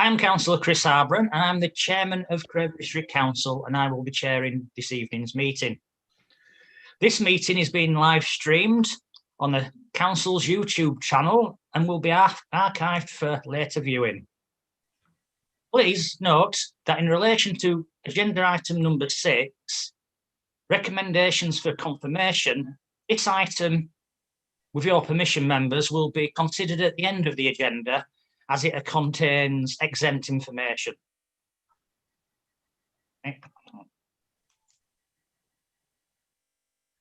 I am Councillor Chris Harbron, and I'm the Chairman of Craven District Council, and I will be chairing this evening's meeting. This meeting is being live streamed on the Council's YouTube channel and will be archived for later viewing. Please note that in relation to agenda item number 6, recommendations for confirmation, this item, with your permission, members, will be considered at the end of the agenda as it contains exempt information.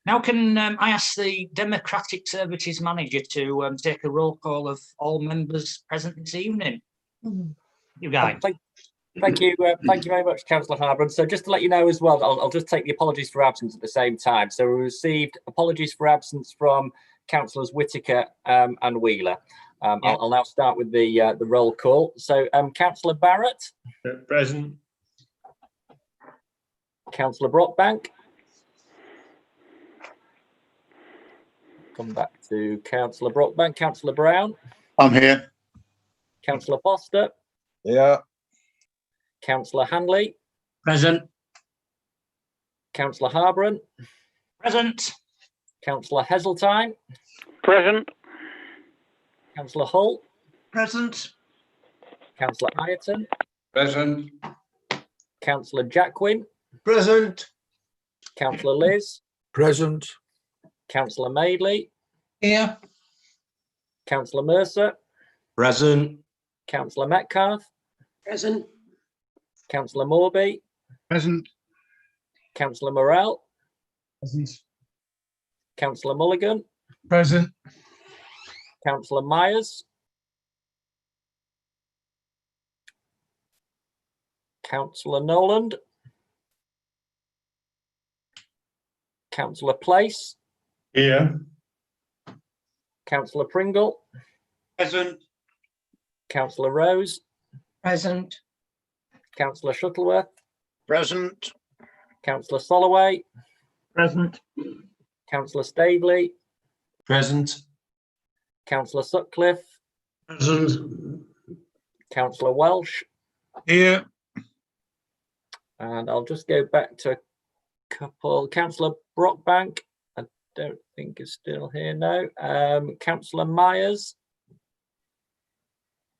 Now, can I ask the Democratic Services Manager to take a roll call of all members present this evening? You guys. Thank you very much, Councillor Harbron. So just to let you know as well, I'll just take the apologies for absence at the same time. So we received apologies for absence from Councillors Whitaker and Wheeler. I'll now start with the roll call. So Councillor Barrett. Present. Councillor Brockbank. Come back to Councillor Brockbank. Councillor Brown. I'm here. Councillor Foster. Yeah. Councillor Hanley. Present. Councillor Harbron. Present. Councillor Heseltine. Present. Councillor Hull. Present. Councillor Ireton. Present. Councillor Jackwin. Present. Councillor Liz. Present. Councillor Madeley. Here. Councillor Mercer. Present. Councillor Metcalfe. Present. Councillor Morby. Present. Councillor Morrell. Present. Councillor Mulligan. Present. Councillor Myers. Councillor Noland. Councillor Place. Here. Councillor Pringle. Present. Councillor Rose. Present. Councillor Shuttleworth. Present. Councillor Soloway. Present. Councillor Staveley. Present. Councillor Sutcliffe. Present. Councillor Welsh. Here. And I'll just go back to a couple. Councillor Brockbank. I don't think is still here now. Councillor Myers.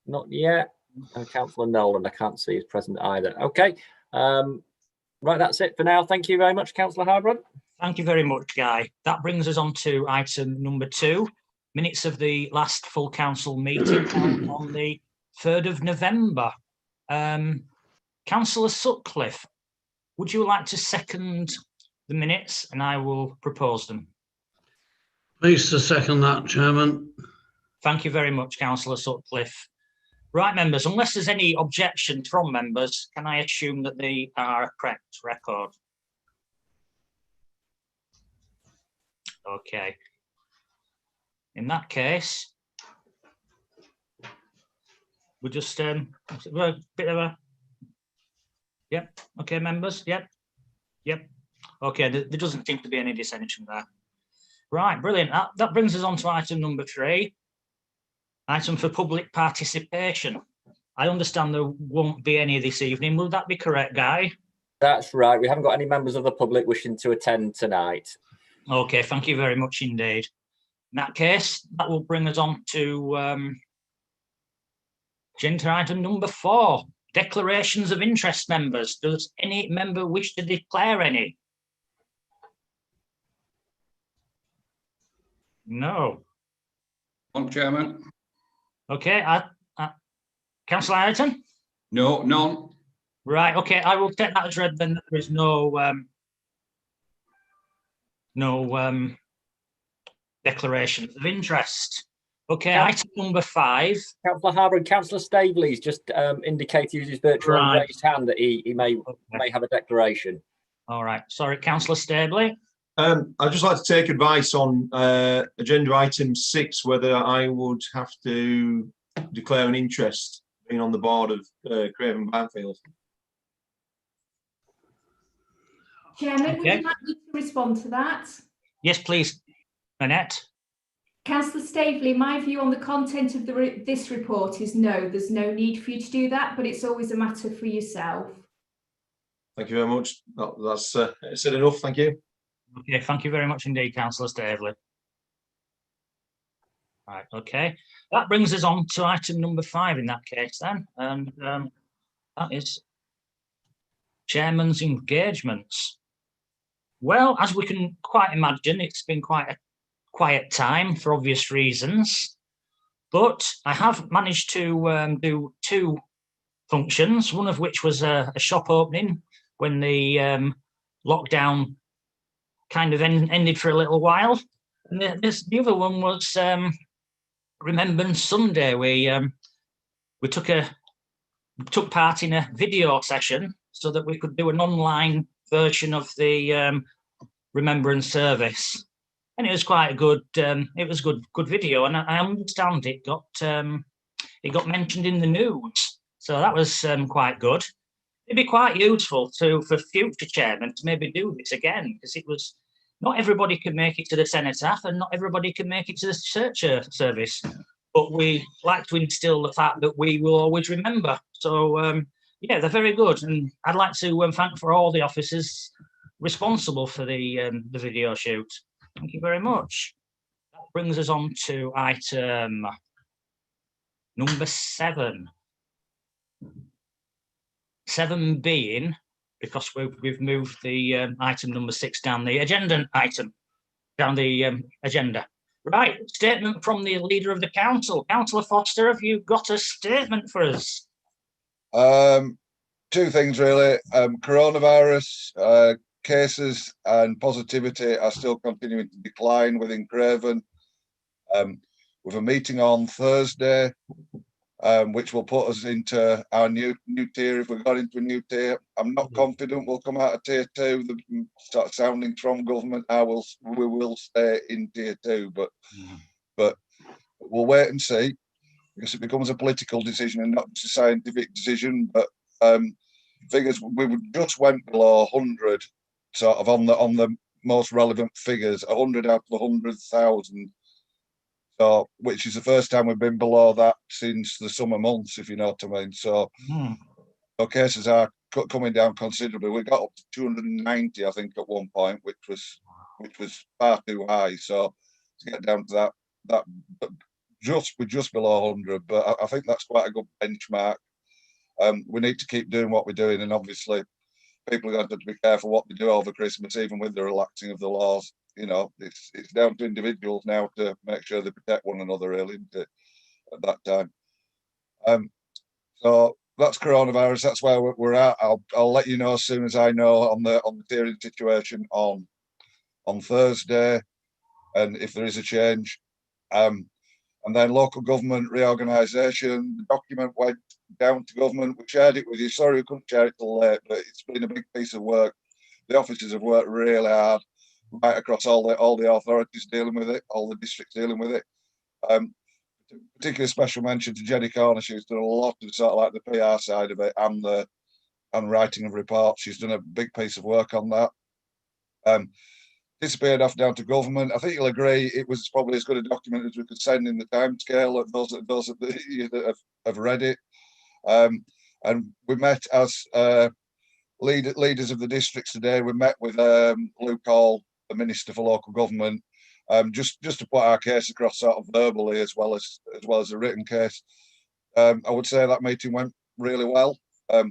Not yet. And Councillor Nolan, I can't see is present either. Okay. Right, that's it for now. Thank you very much, Councillor Harbron. Thank you very much, Guy. That brings us on to item number 2, minutes of the last full council meeting on the 3rd of November. Councillor Sutcliffe, would you like to second the minutes and I will propose them? Pleased to second that, Chairman. Thank you very much, Councillor Sutcliffe. Right, members, unless there's any objection from members, can I assume that they are a correct record? Okay. In that case, we'll just a bit of a. Yep. Okay, members. Yep. Okay. There doesn't seem to be any dissension there. Right. Brilliant. That brings us on to item number 3. Item for public participation. I understand there won't be any this evening. Will that be correct, Guy? That's right. We haven't got any members of the public wishing to attend tonight. Okay, thank you very much indeed. In that case, that will bring us on to agenda item number 4, declarations of interest, members. Does any member wish to declare any? No. Chairman. Okay, Councillor Ireton? No, none. Right, okay, I will take that as read then. There is no declarations of interest. Okay, item number 5. Councillor Harbron, Councillor Staveley's just indicated with his virtual raised hand that he may have a declaration. All right, sorry, Councillor Staveley. I'd just like to take advice on agenda item 6, whether I would have to declare an interest being on the board of Craven Banfield. Chairman, would you like me to respond to that? Yes, please, Annette. Councillor Staveley, my view on the content of this report is no, there's no need for you to do that, but it's always a matter for yourself. Thank you very much. That's said enough. Thank you. Okay, thank you very much indeed, Councillor Staveley. Right, okay. That brings us on to item number 5 in that case then, and that is chairman's engagements. Well, as we can quite imagine, it's been quite a quiet time for obvious reasons, but I have managed to do 2 functions, one of which was a shop opening when the lockdown kind of ended for a little while. And the other one was Remembrance Sunday. We took part in a video session so that we could do an online version of the Remembrance service, and it was quite a good. It was good video, and I understand it got mentioned in the news, so that was quite good. It'd be quite useful for future chairmen to maybe do this again, because it was not everybody can make it to the cenotaph, and not everybody can make it to the church service. But we like to instill the fact that we will always remember. So yeah, they're very good, and I'd like to thank for all the officers responsible for the video shoot. Thank you very much. That brings us on to item number 7. 7 being, because we've moved the item number 6 down the agenda item, down the agenda. Right, statement from the leader of the council. Councillor Foster, have you got a statement for us? 2 things really. Coronavirus cases and positivity are still continuing to decline within Craven. With a meeting on Thursday, which will put us into our new tier. If we got into a new tier, I'm not confident we'll come out of tier 2. The start sounding from government, we will stay in tier 2, but we'll wait and see, because it becomes a political decision and not just a scientific decision. But figures, we just went below 100, sort of on the most relevant figures, 100 out of 100,000. So, which is the first time we've been below that since the summer months, if you know what I mean. So, our cases are coming down considerably. We got up to 290, I think, at one point, which was far too high. So, to get down to that we're just below 100, but I think that's quite a good benchmark. We need to keep doing what we're doing, and obviously, people are going to have to be careful what they do over Christmas, even with the relaxing of the laws. You know, it's down to individuals now to make sure they protect one another, really, isn't it, at that time. So that's coronavirus. That's where we're at. I'll let you know as soon as I know on the tiering situation on Thursday, and if there is a change. And then local government reorganisation. The document went down to government. We shared it with you. Sorry we couldn't share it till late, but it's been a big piece of work. The officers have worked really hard, right across all the authorities dealing with it, all the districts dealing with it. Particularly special mention to Jenny Corner. She's done a lot of sort of like the PR side of it and writing of reports. She's done a big piece of work on that. Disappeared off down to government. I think you'll agree it was probably as good a document as we could send in the timescale. Those that have read it. And we met as leaders of the districts today. We met with Luke Hall, the Minister for Local Government, just to put our case across sort of verbally as well as a written case. I would say that meeting went really well. They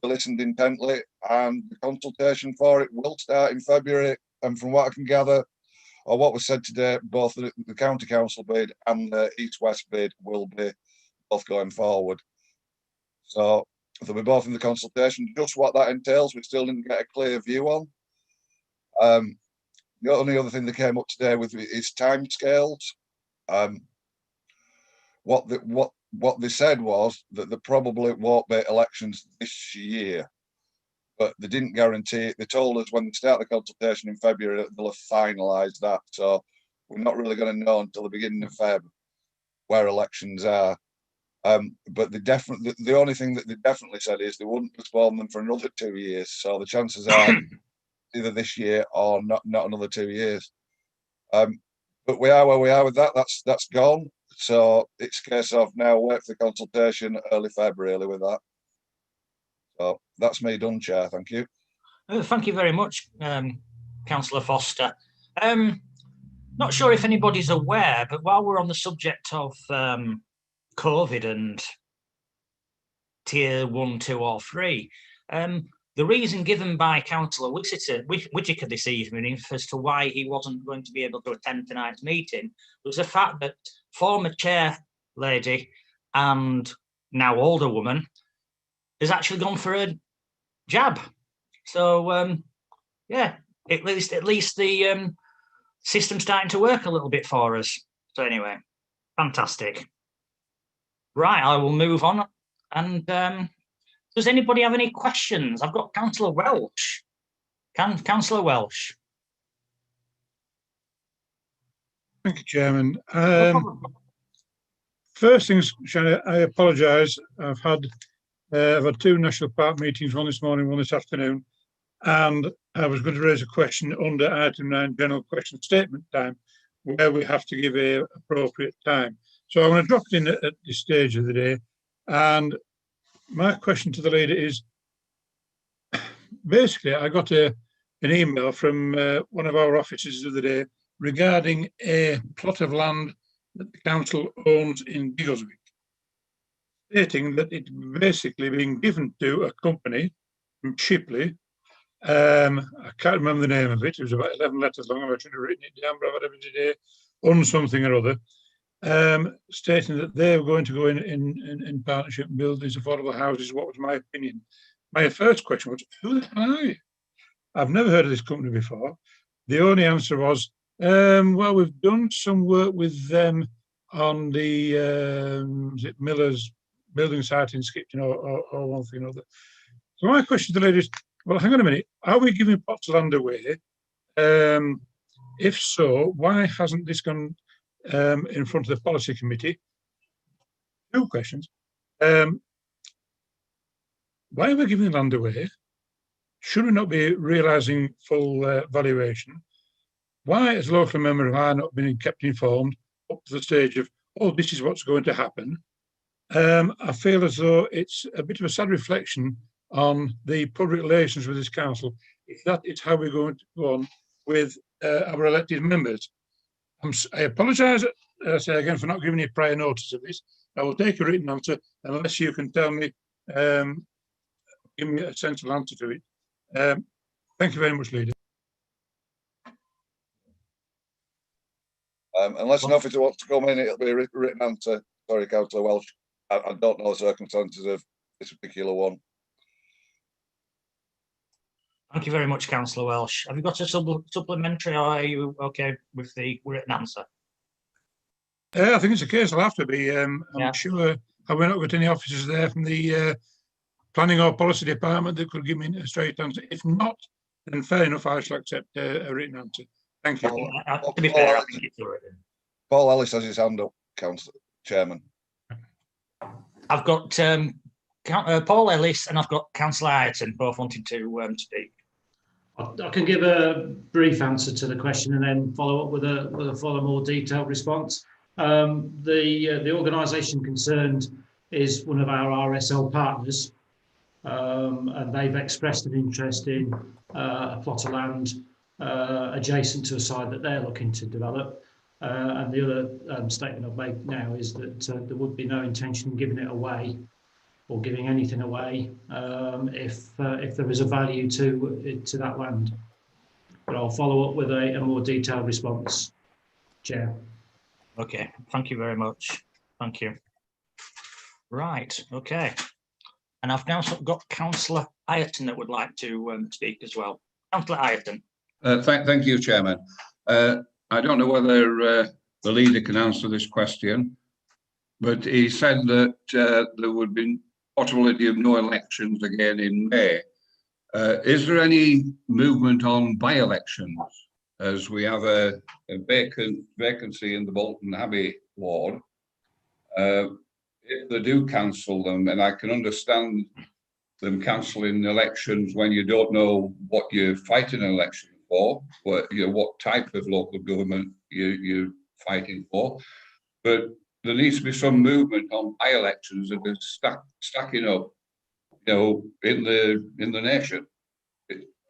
listened intently, and the consultation for it will start in February. And from what I can gather, or what was said today, both the county council bid and the east-west bid will be both going forward. So they'll be both in the consultation. Just what that entails, we still didn't get a clear view on. The only other thing that came up today with is timescales. What they said was that there probably won't be elections this year, but they didn't guarantee it. They told us when they start the consultation in February that they'll have finalised that. So we're not really going to know until the beginning of Feb where elections are. But the only thing that they definitely said is they wouldn't postpone them for another 2 years. So the chances are either this year or not another 2 years. but we are where we are with that. That's gone. So it's a case of now wait for the consultation early February with that. So that's me done, Chair. Thank you. Thank you very much, Councillor Foster. Not sure if anybody's aware, but while we're on the subject of COVID and tier 1, 2 or 3, the reason given by Councillor Whitaker this evening as to why he wasn't going to be able to attend tonight's meeting was the fact that former chair lady and now older woman has actually gone for a jab. So yeah, at least the system's starting to work a little bit for us. So anyway, fantastic. Right, I will move on. And does anybody have any questions? I've got Councillor Welsh. Councillor Welsh. Thank you, Chairman. No problem. First things, Shannon, I apologise. I've had 2 National Park meetings, one this morning, one this afternoon, and I was going to raise a question under item 9, general question statement time, where we have to give a appropriate time. So I'm going to drop it in at this stage of the day. And my question to the leader is, basically, I got an email from one of our officers the other day regarding a plot of land that the council owns in Biggleswick, stating that it's basically being given to a company from Shipley. I can't remember the name of it. It was about 11 letters long. I should have written it down, but I've had it today on something or other. Stating that they were going to go in partnership and build these affordable houses. What was my opinion? My first question was, who the hell are you? I've never heard of this company before. The only answer was, well, we've done some work with them on the is it Miller's building site in Skipton or one thing or other. So my question to the ladies, well, hang on a minute, are we giving plots of land away? If so, why hasn't this gone in front of the policy committee? 2 questions. Why are we giving land away? Should we not be realising full valuation? Why, as a local member, have I not been kept informed up to the stage of, oh, this is what's going to happen? I feel as though it's a bit of a sad reflection on the public relations with this council, if that is how we're going to go on with our elected members. I apologise, I say again, for not giving you prior notice of this. I will take a written answer unless you can tell me, give me a sensible answer to it. Thank you very much, Leader. Unless an officer wants to come in, it'll be a written answer. Sorry, Councillor Welsh. I don't know the circumstances of this particular one. Thank you very much, Councillor Welsh. Have you got a supplementary, or are you okay with the written answer? I think it's a case. I'll have to be. I'm sure. Have we not got any officers there from the planning or policy department that could give me a straight answer? If not, then fair enough. I shall accept a written answer. Thank you. To be fair, I think it's written. Paul Ellis has his hand up, Councillor Chairman. I've got Paul Ellis and I've got Councillor Ayrton both wanting to speak. I can give a brief answer to the question and then follow up with a further more detailed response. The organisation concerned is one of our RSL partners, and they've expressed an interest in a plot of land adjacent to a site that they're looking to develop. And the other statement I've made now is that there would be no intention in giving it away or giving anything away if there is a value to that land. But I'll follow up with a more detailed response, Chair. Okay, thank you very much. Thank you. Right, okay. And I've now got Councillor Ayrton that would like to speak as well. Councillor Ayrton. Thank you, Chairman. I don't know whether the leader can answer this question, but he said that there would be possibility of no elections again in May. Is there any movement on by-elections, as we have a vacancy in the Bolton Abbey ward? If they do cancel them, and I can understand them cancelling elections when you don't know what you're fighting an election for, what type of local government you're fighting for. But there needs to be some movement on by-elections that are stacking up, in the nation.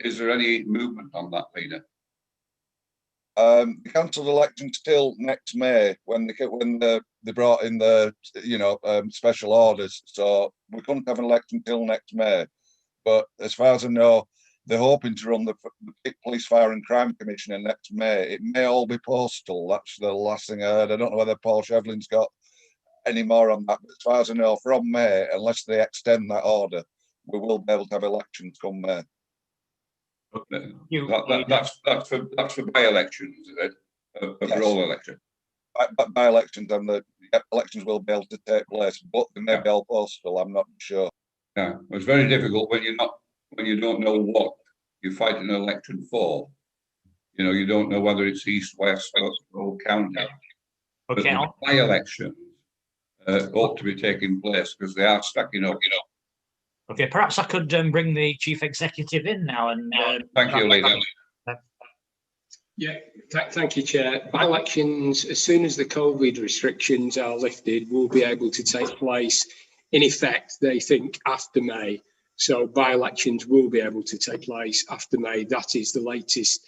Is there any movement on that, Leader? The council election's still next May when they brought in the special orders, so we couldn't have an election till next May. But as far as I know, they're hoping to run the Police, Fire and Crime Commissioner next May. It may all be postal. That's the last thing I heard. I don't know whether Paul Shevlin's got any more on that. But as far as I know, from May, unless they extend that order, we will be able to have elections come May. That's for by-elections, is it? Overall election. By-elections, and the elections will be able to take place, but they may be all postal. I'm not sure. Yeah, it's very difficult when you don't know what you're fighting an election for. You don't know whether it's east, west, or county. Okay. But by-elections ought to be taking place because they are stacking up. Okay, perhaps I could bring the chief executive in now. And thank you, Leader. Yeah, thank you, Chair. By-elections, as soon as the COVID restrictions are lifted, will be able to take place. In effect, they think after May. So by-elections will be able to take place after May. That is the latest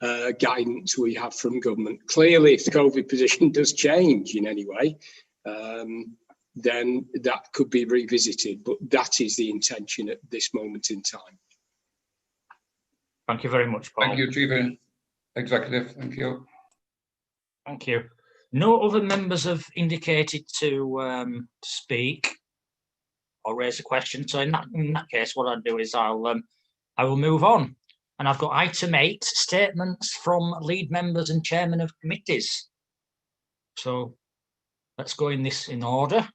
guidance we have from government. Clearly, if the COVID position does change in any way, then that could be revisited. But that is the intention at this moment in time. Thank you very much, Paul. Thank you, Chief Executive. Thank you. Thank you. No other members have indicated to speak or raise a question. So in that case, what I'll do is I will move on. And I've got item 8, statements from lead members and chairmen of committees. So let's go in order.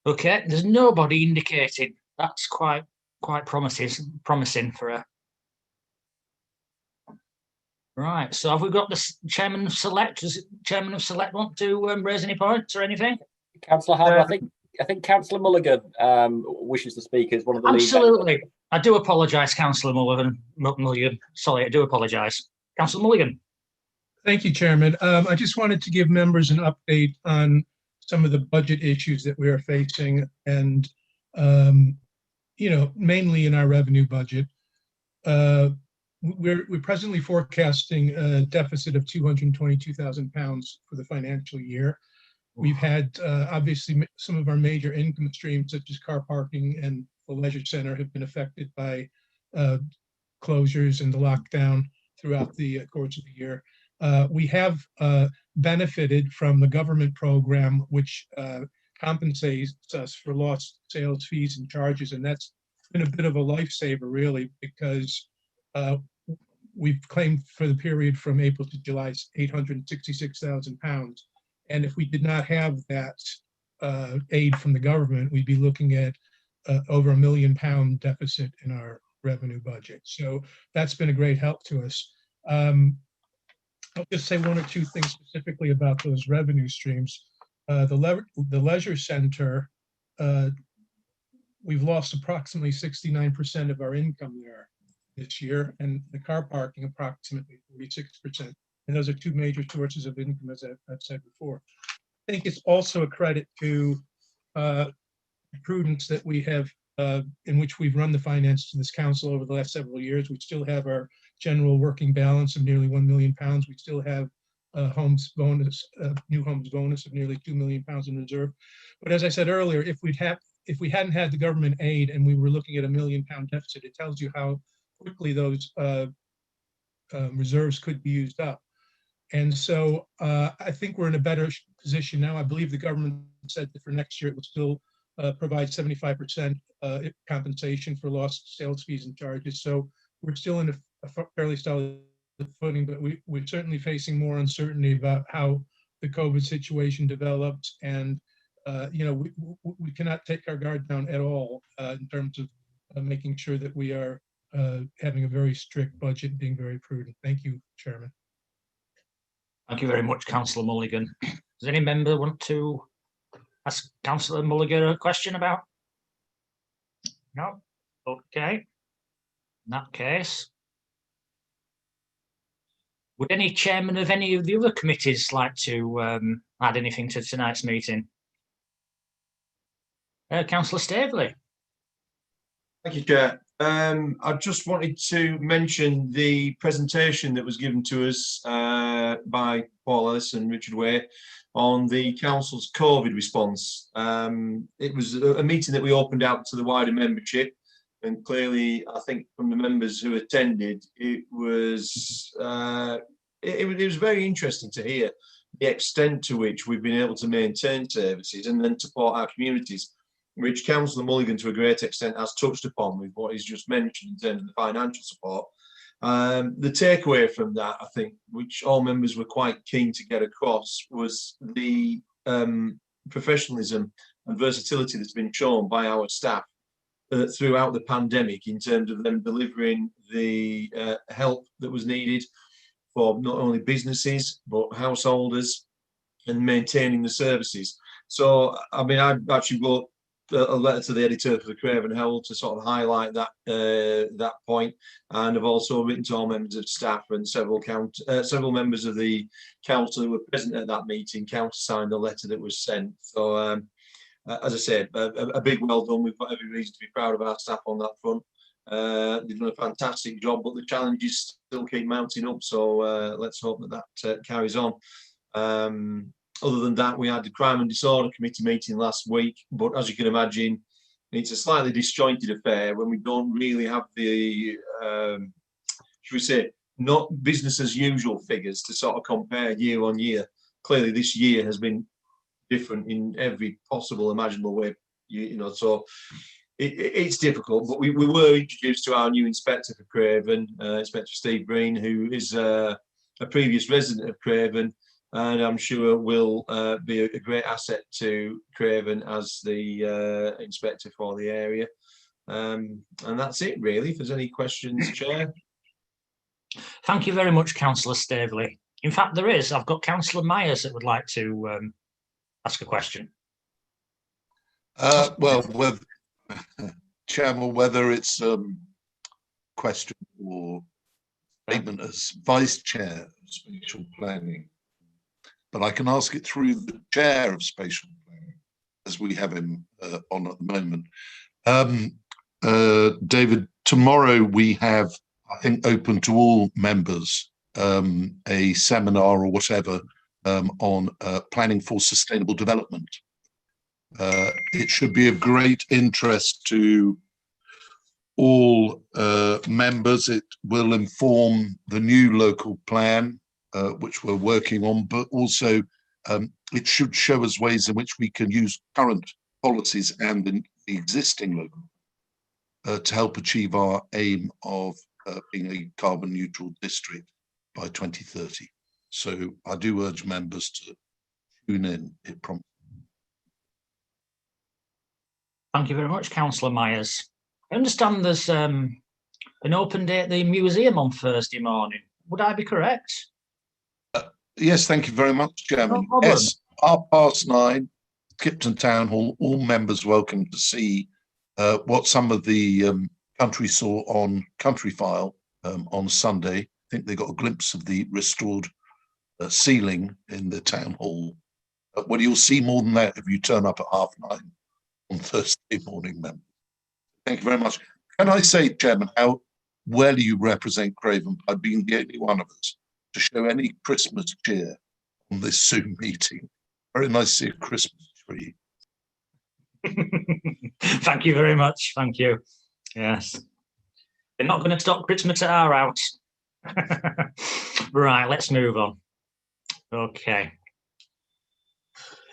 Okay, there's nobody indicated. That's quite promising for a. Right, so have we got the chairman of select? Does chairman of select want to raise any points or anything? Councillor Harbour, I think Councillor Mulligan wishes to speak as one of the Absolutely. I do apologise, Councillor Mulligan. Sorry, I do apologise. Councillor Mulligan. Thank you, Chairman. I just wanted to give members an update on some of the budget issues that we are facing, and mainly in our revenue budget. We're presently forecasting a deficit of £222,000 for the financial year. We've had obviously some of our major income streams, such as car parking and the leisure center, have been affected by closures and the lockdown throughout the course of the year. We have benefited from the government program, which compensates us for lost sales fees and charges, and that's been a bit of a lifesaver, really, because we've claimed for the period from April to July £866,000. And if we did not have that aid from the government, we'd be looking at over £1 million deficit in our revenue budget. So that's been a great help to us. I'll just say one or two things specifically about those revenue streams. The leisure center, we've lost approximately 69% of our income there this year, and the car parking approximately 46%. And those are two major sources of income, as I've said before. I think it's also a credit to prudence that we have, in which we've run the finance to this council over the last several years. We still have our general working balance of nearly £1 million. We still have new homes bonus of nearly £2 million in reserve. But as I said earlier, if we hadn't had the government aid and we were looking at £1 million deficit, it tells you how quickly those reserves could be used up. And so I think we're in a better position now. I believe the government said that for next year it will still provide 75% compensation for lost sales fees and charges. So we're still in a fairly solid footing, but we're certainly facing more uncertainty about how the COVID situation develops. And, we cannot take our guard down at all in terms of making sure that we are having a very strict budget, being very prudent. Thank you, Chairman. Thank you very much, Councillor Mulligan. Does any member want to ask Councillor Mulligan a question about? No? Okay. In that case, would any chairman of any of the other committees like to add anything to tonight's meeting? Councillor Staveley. Thank you, Chair. I just wanted to mention the presentation that was given to us by Paul Ellis and Richard Way on the council's COVID response. It was a meeting that we opened out to the wider membership, and clearly, I think from the members who attended, it was very interesting to hear the extent to which we've been able to maintain services and then support our communities, which Councillor Mulligan to a great extent has touched upon with what he's just mentioned in terms of the financial support. The takeaway from that, I think, which all members were quite keen to get across, was the professionalism and versatility that's been shown by our staff throughout the pandemic in terms of them delivering the help that was needed for not only businesses but householders and maintaining the services. So, I mean, I've actually wrote a letter to the editor for the Craven Herald to sort of highlight that that point, and I've also written to all members of staff and several members of the council who were present at that meeting countersigned the letter that was sent. So, as I said, a big well done. We've got every reason to be proud of our staff on that front. They've done a fantastic job, but the challenges still keep mounting up. So let's hope that carries on. Other than that, we had the Crime and Disorder Committee meeting last week, but as you can imagine, it's a slightly disjointed affair when we don't really have the, should we say, not business as usual figures to sort of compare year on year. Clearly, this year has been different in every possible imaginable way, you know, so it's difficult, but we were introduced to our new inspector for Craven, Inspector Steve Breen, who is a previous resident of Craven, and I'm sure will be a great asset to Craven as the inspector for the area. And that's it, really. If there's any questions, Chair. Thank you very much, Councillor Staveley. In fact, there is. I've got Councillor Myers that would like to ask a question. Well, Chairman, whether it's question or statement as Vice Chair of Spatial Planning, but I can ask it through the Chair of Spatial Planning, as we have him on at the moment. David, tomorrow we have, I think, open to all members, a seminar or whatever on planning for sustainable development. It should be of great interest to all members. It will inform the new local plan, which we're working on, but also it should show us ways in which we can use current policies and the existing local to help achieve our aim of being a carbon neutral district by 2030. So I do urge members to tune in. It prompts. Thank you very much, Councillor Myers. I understand there's an open day at the museum on Thursday morning. Would I be correct? Yes, thank you very much, Chairman. No Yes, 9:30, Skipton Town Hall. All members welcome to see what some of the country saw on Country File on Sunday. I think they got a glimpse of the restored ceiling in the town hall. Well, you'll see more than that if you turn up at 9:30 on Thursday morning, members. Thank you very much. Can I say, Chairman, how well you represent Craven by being the only one of us to show any Christmas cheer on this Zoom meeting? Very nice to see a Christmas tree. Thank you very much. Thank you. Yes. They're not going to stop Christmas at our house. Right, let's move on. Okay.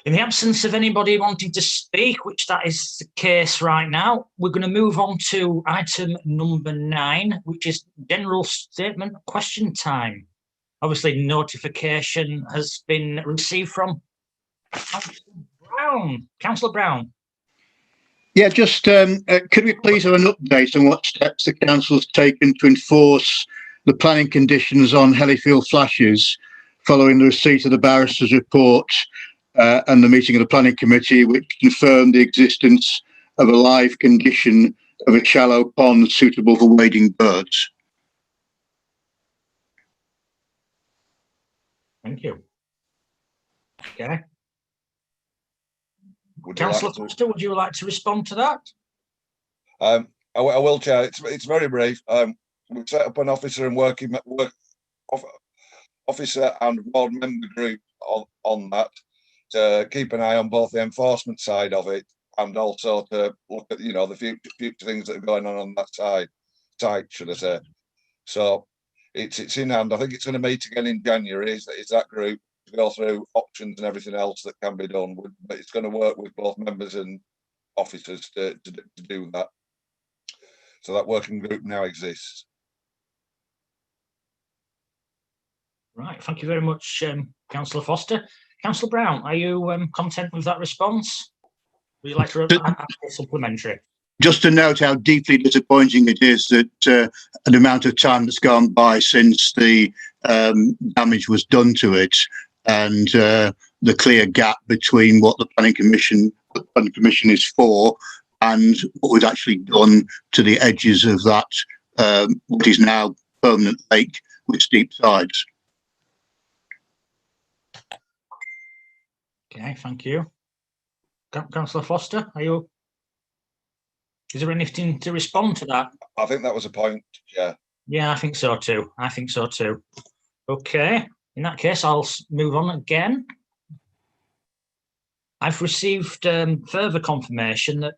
In the absence of anybody wanting to speak, which that is the case right now, we're going to move on to item number 9, which is general statement question time. Obviously, notification has been received from Councillor Brown. Yeah, just could we please have an update on what steps the council has taken to enforce the planning conditions on Hellifield flashes following the receipt of the barrister's report and the meeting of the planning committee, which confirmed the existence of a live condition of a shallow pond suitable for wading birds. Thank you. Okay. Would you like Councillor to- Foster, would you like to respond to that? I will, Chair. It's very brief. We've set up an officer and officer and ward member group on that to keep an eye on both the enforcement side of it and also to look at, the future things that are going on that side, should I say. So it's in hand. I think it's going to meet again in January. Is that group to go through options and everything else that can be done? But it's going to work with both members and officers to do that. So that working group now exists. Right, thank you very much, Councillor Foster. Councillor Brown, are you content with that response? Would you like to add a supplementary? Just to note how deeply disappointing it is that an amount of time that's gone by since the damage was done to it, and the clear gap between what the planning commission is for and what was actually done to the edges of that what is now permanent lake with steep sides. Okay, thank you. Councillor Foster, is there anything to respond to that? I think that was a point, yeah. Yeah, I think so too. Okay, in that case, I'll move on again. I've received further confirmation that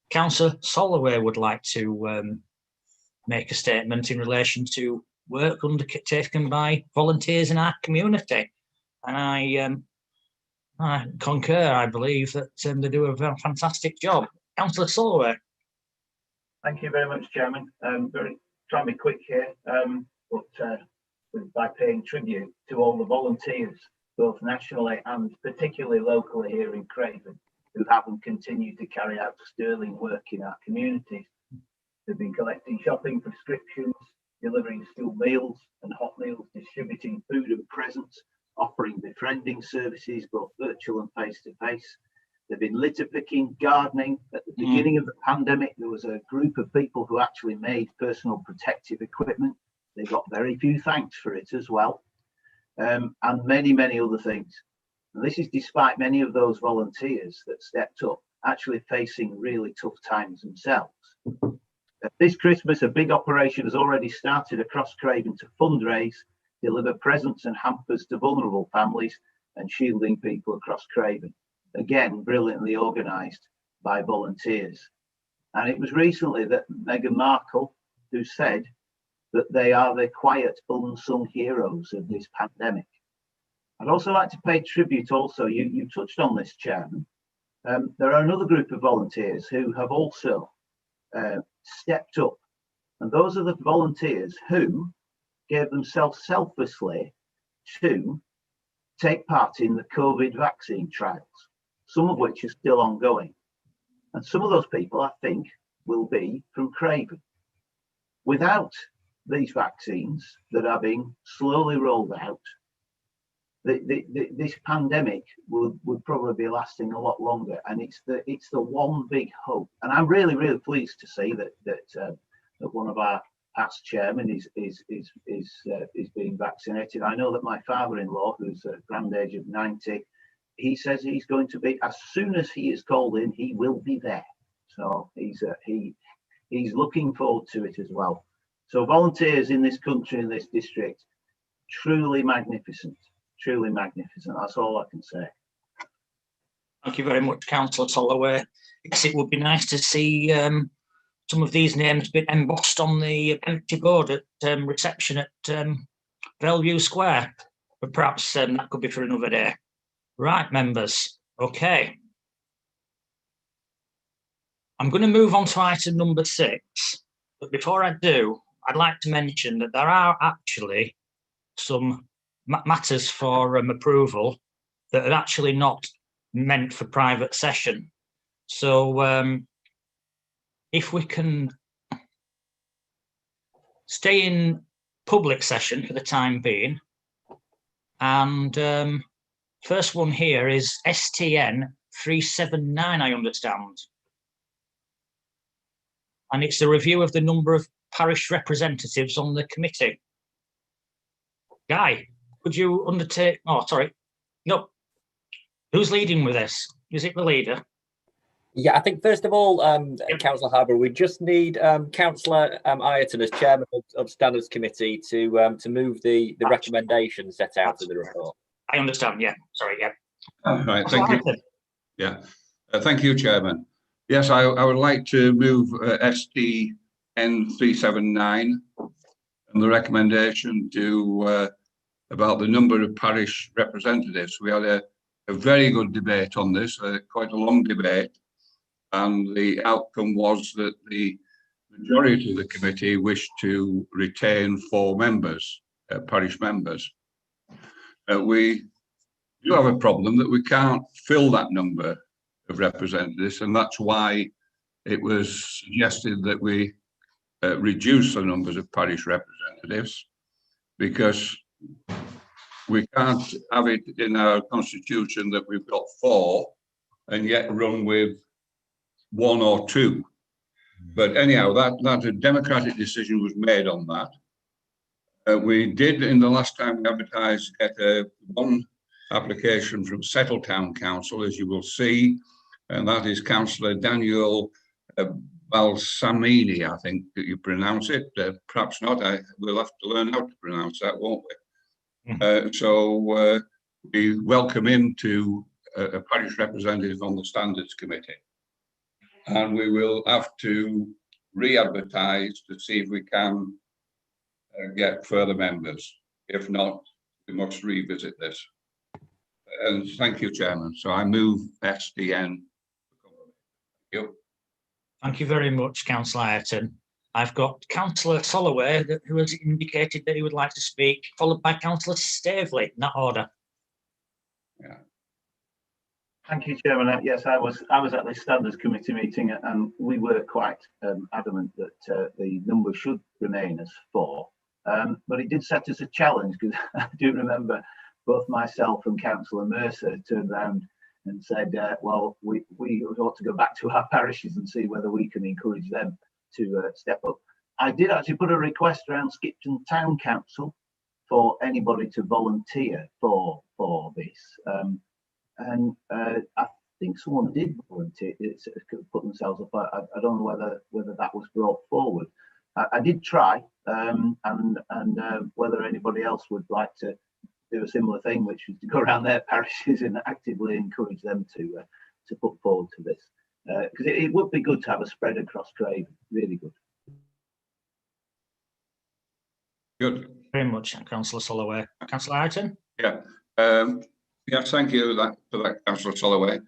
Councillor Soloway would like to make a statement in relation to work undertaken by volunteers in our community. And I concur. I believe that they do a very fantastic job. Councillor Soloway. Thank you very much, Chairman. Trying to be quick here, by paying tribute to all the volunteers, both nationally and particularly locally here in Craven, who have and continue to carry out sterling work in our communities. They've been collecting shopping prescriptions, delivering school meals and hot meals, distributing food and presents, offering befriending services, both virtual and face-to-face. They've been litter picking, gardening. At the beginning of the pandemic, there was a group of people who actually made personal protective equipment. They got very few thanks for it as well, and many, many other things. And this is despite many of those volunteers that stepped up actually facing really tough times themselves. This Christmas, a big operation has already started across Craven to fundraise, deliver presents and hampers to vulnerable families and shielding people across Craven. Again, brilliantly organised by volunteers. And it was recently that Meghan Markle, who said that they are the quiet, unsung heroes of this pandemic. I'd also like to pay tribute also, you touched on this, Chairman. There are another group of volunteers who have also stepped up. And those are the volunteers who gave themselves selflessly to take part in the COVID vaccine trials, some of which are still ongoing. And some of those people, I think, will be from Craven. Without these vaccines that are being slowly rolled out, this pandemic would probably be lasting a lot longer. And it's the one big hope. And I'm really, really pleased to see that one of our past chairman is being vaccinated. I know that my father-in-law, who's a grand age of 90, he says he's going to be, as soon as he is called in, he will be there. So he's looking forward to it as well. So volunteers in this country, in this district, truly magnificent, truly magnificent. That's all I can say. Thank you very much, Councillor Soloway. Yes, it would be nice to see some of these names been embossed on the empty board at reception at Bellevue Square, but perhaps that could be for another day. Right, members. Okay. I'm going to move on to item number 6, but before I do, I'd like to mention that there are actually some matters for approval that are actually not meant for private session. So if we can stay in public session for the time being, and first one here is STN 379, I understand. and it's a review of the number of parish representatives on the committee. Guy, could you undertake? Oh, sorry. No. Who's leading with this? Is it the leader? Yeah, I think first of all, Councillor Harbour, we just need Councillor Ireton as chairman of Standards Committee to move the recommendations set out in the report. I understand. Yeah. Sorry. Yeah. Right. Thank you. Yeah. Thank you, Chairman. Yes, I would like to move SDN 379 and the recommendation to about the number of parish representatives. We had a very good debate on this, quite a long debate, and the outcome was that the majority of the committee wished to retain 4 members, parish members. We do have a problem that we can't fill that number of representatives, and that's why it was suggested that we reduce the numbers of parish representatives, because we can't have it in our constitution that we've got 4 and yet run with 1 or 2. But anyhow, that a democratic decision was made on that. We did, in the last time we advertised, get one application from Settle Town Council, as you will see, and that is Councillor Daniel Balsamini, I think that you pronounce it. Perhaps not. We'll have to learn how to pronounce that, won't we? So we welcome him to a parish representative on the Standards Committee. And we will have to re-advertise to see if we can get further members. If not, we must revisit this. And thank you, Chairman. So I move SDN. Thank you. Thank you very much, Councillor Ireton. I've got Councillor Soloway who has indicated that he would like to speak, followed by Councillor Staveley, in that order. Yeah. Thank you, Chairman. Yes, I was at the Standards Committee meeting, and we were quite adamant that the number should remain as 4. But it did set us a challenge, because I do remember both myself and Councillor Mercer turned around and said, well, we ought to go back to our parishes and see whether we can encourage them to step up. I did actually put a request around Skipton Town Council for anybody to volunteer for this. And I think someone did volunteer, put themselves up. I don't know whether that was brought forward. I did try, and whether anybody else would like to do a similar thing, which is to go around their parishes and actively encourage them to put forward to this, because it would be good to have a spread across Craven. Really good. Good. Very much, Councillor Soloway. Councillor Ireton? Yeah. Yes, thank you for that, Councillor Soloway.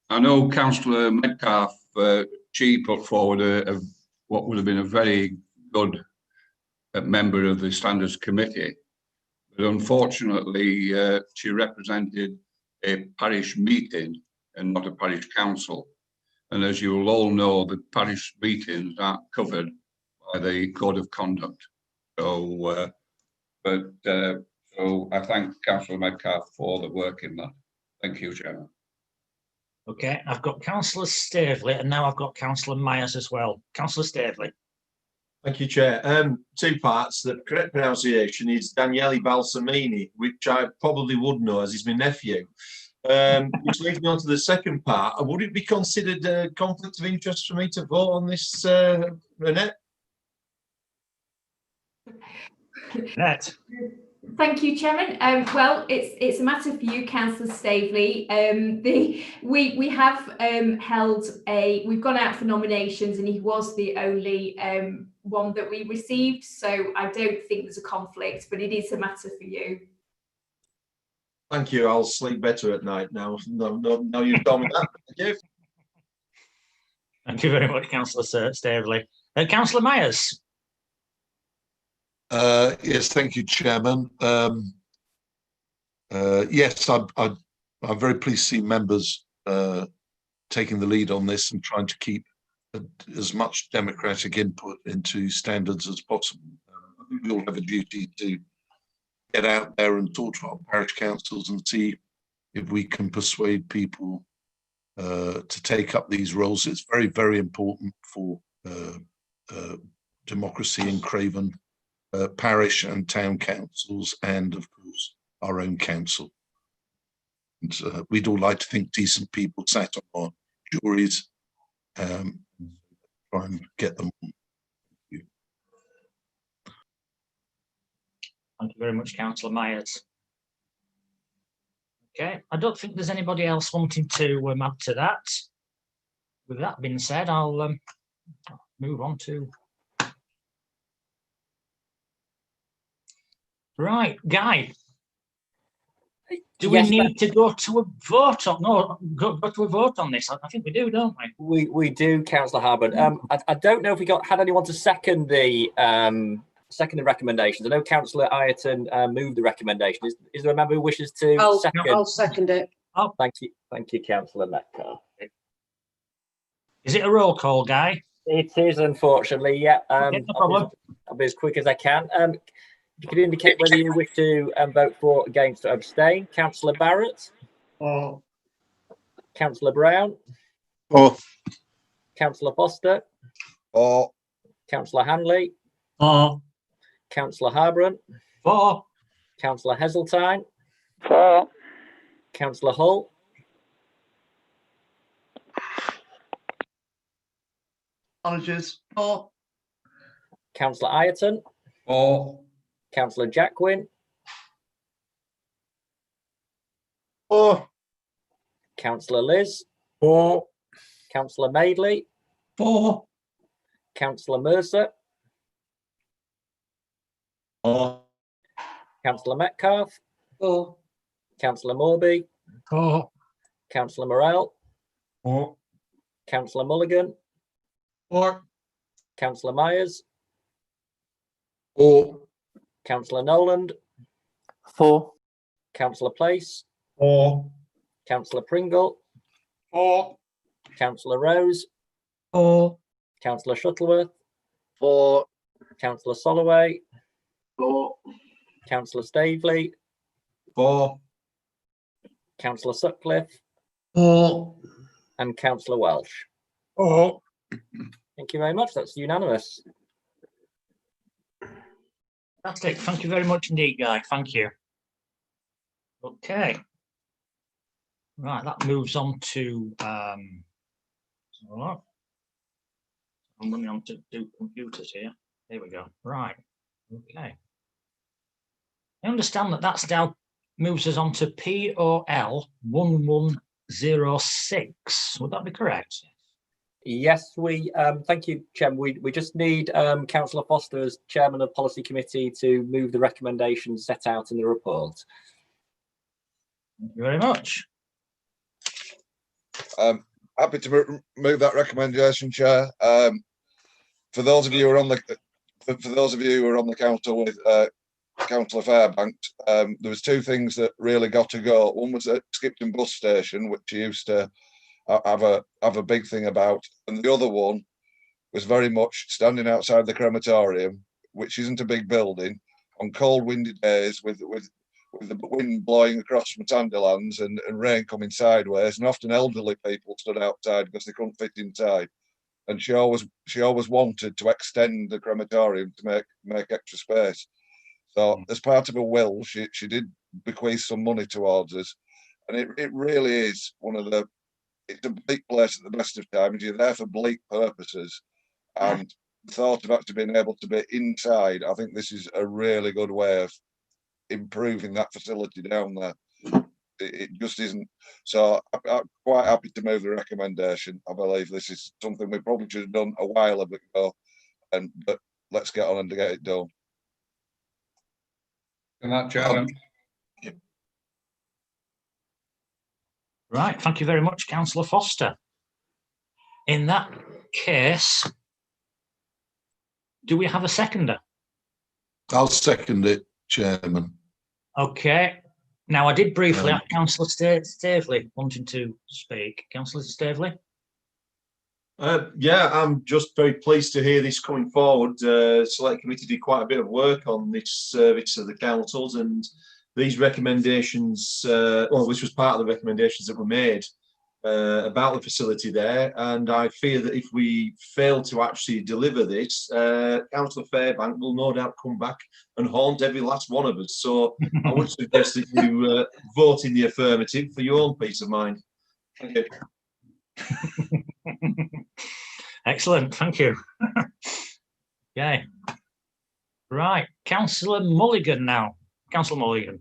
I know Councillor Metcalfe, she put forward what would have been a very good member of the Standards Committee, but unfortunately she represented a parish meeting and not a parish council. And as you will all know, the parish meetings aren't covered by the Code of Conduct. So, so I thank Councillor Metcalfe for the work in that. Thank you, Chairman. Okay, I've got Councillor Staveley, and now I've got Councillor Myers as well. Councillor Staveley. Thank you, Chair. 2 parts. The correct pronunciation is Daniele Balsamini, which I probably would know as he's my nephew. Which leads me on to the second part. Would it be considered a conflict of interest for me to vote on this, Renette? Net. Thank you, Chairman. Well, it's a matter for you, Councillor Staveley. We have we've gone out for nominations, and he was the only one that we received. So I don't think there's a conflict, but it is a matter for you. Thank you. I'll sleep better at night now. No, you've told me that. Thank you. Thank you very much, Councillor Staveley. Councillor Myers. Yes, thank you, Chairman. Yes, I'm very pleased to see members taking the lead on this and trying to keep as much democratic input into standards as possible. I think we all have a duty to get out there and talk to our parish councils and see if we can persuade people to take up these roles. It's very, very important for democracy in Craven parish and town councils, and of course our own council. And we'd all like to think decent people sat on our juries, try and get them on. Thank you very much, Councillor Myers. Okay, I don't think there's anybody else wanting to add to that. With that being said, I'll move on to. Right, Guy. Do we need to go to a vote on? No, go to a vote on this. I think we do, don't we? We do, Councillor Harbron. I don't know if we had anyone to second the recommendations. I know Councillor Ireton moved the recommendation. Is there a member who wishes to second? I'll second it. Oh, thank you, Councillor Metcalfe. Is it a roll call, Guy? It is, unfortunately. Yeah. No problem. I'll be as quick as I can. You can indicate whether you wish to vote for, against, or abstain. Councillor Barrett. For. Councillor Brown. For. Councillor Foster. For. Councillor Hanley. For. Councillor Harbron. For. Councillor Heseltine. For. Councillor Hull. Apologies. For. Councillor Ireton. For. Councillor Jackwin. For. Councillor Liz. For. Councillor Madeley. For. Councillor Mercer. For. Councillor Metcalfe. For. Councillor Morby. For. Councillor Morell. For. Councillor Mulligan. For. Councillor Myers. For. Councillor Noland. For. Councillor Place. For. Councillor Pringle. For. Councillor Rose. For. Councillor Shuttleworth. For. Councillor Soloway. For. Councillor Staveley. For. Councillor Sutcliffe. For. And Councillor Welsh. For. Thank you very much. That's unanimous. Fantastic. Thank you very much indeed, Guy. Thank you. Okay. Right, that moves on to I'm running on to do computers here. Here we go. Right. Okay. I understand that that's now moves us on to POL 1106. Would that be correct? Yes, thank you, Chairman. We just need Councillor Foster as Chairman of Policy Committee to move the recommendations set out in the report. Thank you very much. Happy to move that recommendation, Chair. For those of you who are on the council with Councillor Fairbank, there was two things that really got to go. One was at Skipton bus station, which he used to have a big thing about, and the other one was very much standing outside the crematorium, which isn't a big building, on cold windy days with the wind blowing across from Sandilands and rain coming sideways, and often elderly people stood outside because they couldn't fit inside. And she always wanted to extend the crematorium to make extra space. So as part of her will, she did bequeath some money towards us, and it really is it's a bleak place at the best of times. You're there for bleak purposes, and the thought of actually being able to be inside, I think this is a really good way of improving that facility down there. It just isn't. So I'm quite happy to move the recommendation. I believe this is something we probably should have done a while ago, but let's get on and get it done. And that, Chairman. Right, thank you very much, Councillor Foster. In that case, do we have a seconder? I'll second it, Chairman. Okay. Now, I did briefly have Councillor Staveley wanting to speak. Councillor Staveley? Yeah, I'm just very pleased to hear this coming forward. Select Committee did quite a bit of work on this service of the councils, and these recommendations, well, which was part of the recommendations that were made, about the facility there, and I fear that if we fail to actually deliver this, Councillor Fairbank will no doubt come back and haunt every last one of us. So I would suggest that you vote in the affirmative for your own peace of mind. Thank you. Excellent, thank you. Okay. Right, Councillor Mulligan now. Councillor Mulligan.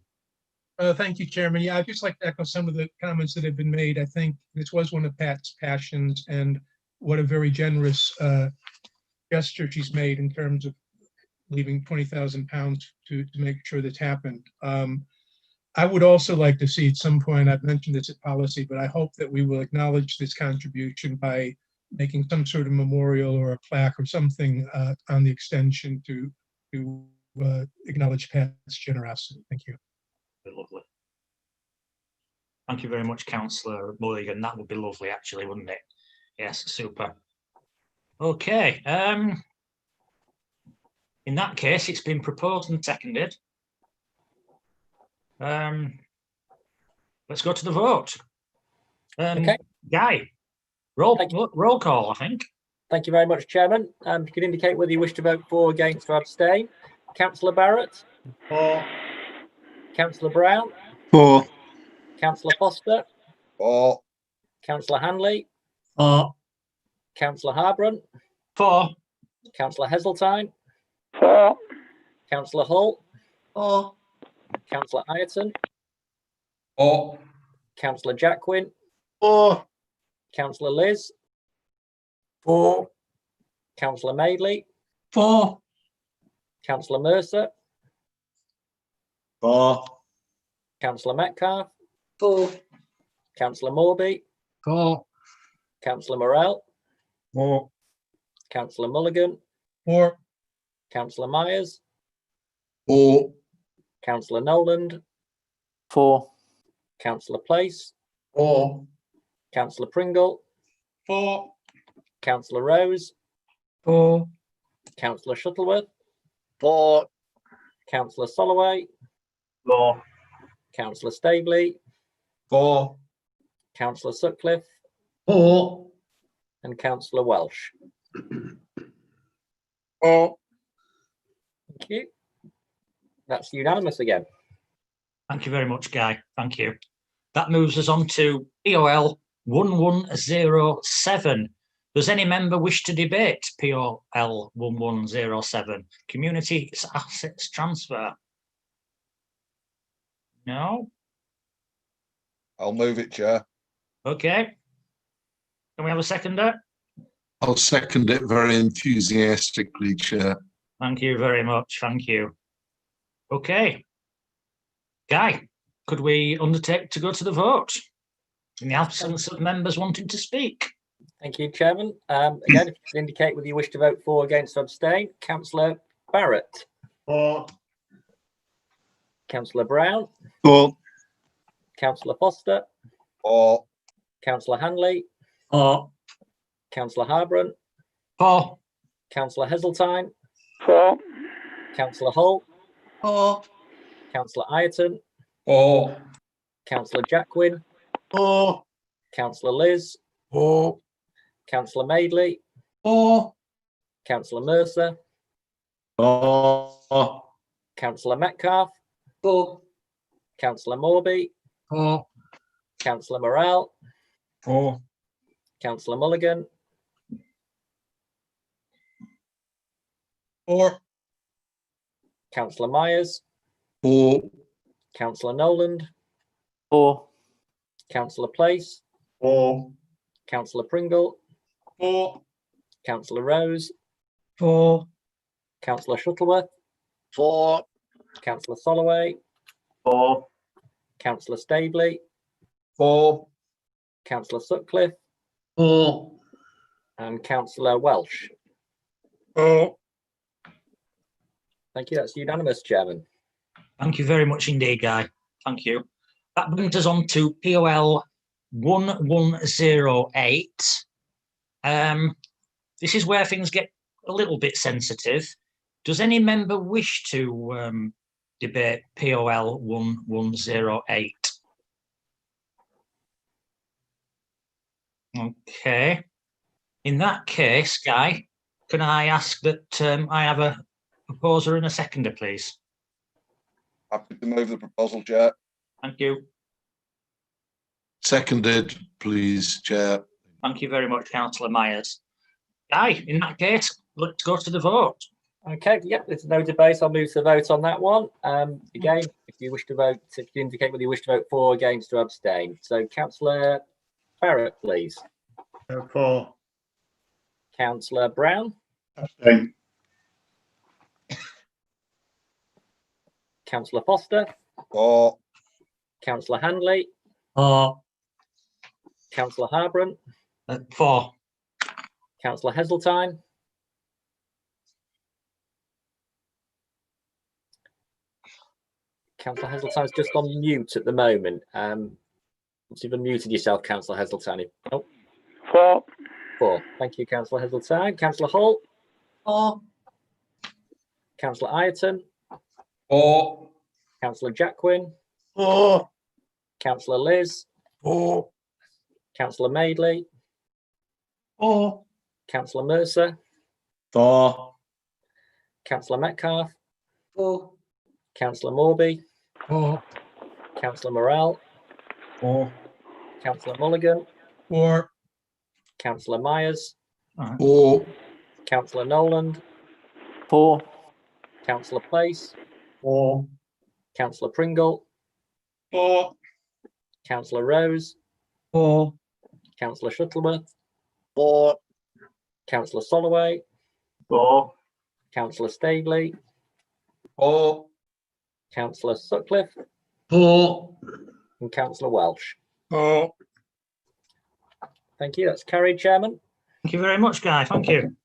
Thank you, Chairman. Yeah, I'd just like to echo some of the comments that have been made. I think this was one of Pat's passions, and what a very generous gesture she's made in terms of leaving £20,000 to make sure this happened. I would also like to see at some point, I've mentioned this at policy, but I hope that we will acknowledge this contribution by making some sort of memorial or a plaque or something on the extension to acknowledge Pat's generosity. Thank you. Lovely. Thank you very much, Councillor Mulligan. That would be lovely, actually, wouldn't it? Yes, super. Okay. In that case, it's been proposed and seconded. Let's go to the vote. Okay. Guy, roll call, I think. Thank you very much, Chairman. You can indicate whether you wish to vote for, against, or abstain. Councillor Barrett. For. Councillor Brown. For. Councillor Foster. For. Councillor Hanley. For. Councillor Harbron. For. Councillor Heseltine. For. Councillor Hull. For. Councillor Ireton. For. Councillor Jackwin. For. Councillor Liz. For. Councillor Madeley. For. Councillor Mercer. For. Councillor Metcalfe. For. Councillor Morby. For. Councillor Morell. For. Councillor Mulligan. For. Councillor Myers. For. Councillor Noland. For. Councillor Place. For. Councillor Pringle. For. Councillor Rose. For. Councillor Shuttleworth. For. Councillor Soloway. For. Councillor Staveley. For. Councillor Sutcliffe. For. And Councillor Welsh. For. Thank you. That's unanimous again. Thank you very much, Guy. Thank you. That moves us on to POL 1107. Does any member wish to debate POL 1107, Community Assets Transfer? No? I'll move it, Chair. Okay. Can we have a seconder? I'll second it very enthusiastically, Chair. Thank you very much. Thank you. Okay. Guy, could we undertake to go to the vote in the absence of members wanting to speak? Thank you, Chairman. Again, if you can indicate whether you wish to vote for, against, or abstain. Councillor Barrett. For. Councillor Brown. For. Councillor Foster. For. Councillor Hanley. For. Councillor Harbron. For. Councillor Heseltine. For. Councillor Hull. For. Councillor Ireton. For. Councillor Jackwin. For. Councillor Liz. For. Councillor Madeley. For. Councillor Mercer. For. Councillor Metcalfe. For. Councillor Morby. For. Councillor Morell. For. Councillor Mulligan. For. Councillor Myers. For. Councillor Noland. For. Councillor Place. For. Councillor Pringle. For. Councillor Rose. For. Councillor Shuttleworth. For. Councillor Soloway. For. Councillor Staveley. For. Councillor Sutcliffe. For. And Councillor Welsh. For. Thank you. That's unanimous, Chairman. Thank you very much indeed, Guy. Thank you. That brings us on to POL 1108. This is where things get a little bit sensitive. Does any member wish to debate POL 1108? Okay. In that case, Guy, can I ask that I have a proposer and a seconder, please? Happy to move the proposal, Chair. Thank you. Seconded, please, Chair. Thank you very much, Councillor Myers. Guy, in that case, let's go to the vote. Okay, yep, there's no debate. I'll move to the vote on that one. Again, if you wish to vote, if you indicate whether you wish to vote for, against, or abstain. So, Councillor Barrett, please. For. Councillor Brown. Abstain. Councillor Foster. For. Councillor Handley. For. Councillor Harbron. For. Councillor Heseltine. Councillor Heseltine's just on mute at the moment. Once you've unmuted yourself, Councillor Heseltine. Oh. For. For. Thank you, Councillor Heseltine. Councillor Hull. For. Councillor Ireton. For. Councillor Jacquin. For. Councillor Liz. For. Councillor Madeley. For. Councillor Mercer. For. Councillor Metcalfe. For. Councillor Morby. For. Councillor Morrell. For. Councillor Mulligan. For. Councillor Myers. For. Councillor Noland. For. Councillor Place. For. Councillor Pringle. For. Councillor Rose. For. Councillor Shuttleworth. For. Councillor Soloway. For. Councillor Staveley. For. Councillor Sutcliffe. For. And Councillor Welsh. For. Thank you. That's carried, Chairman. Thank you very much, Guy. Thank you.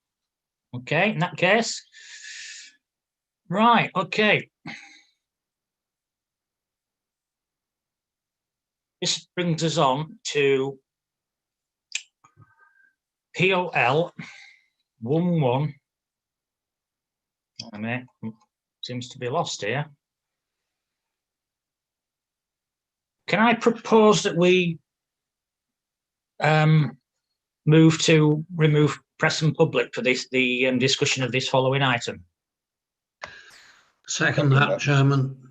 Okay, in that case. Right, okay. This brings us on to POL 11. I mean, seems to be lost here. Can I propose that we move to remove press and public for the discussion of this following item? Second that, Chairman.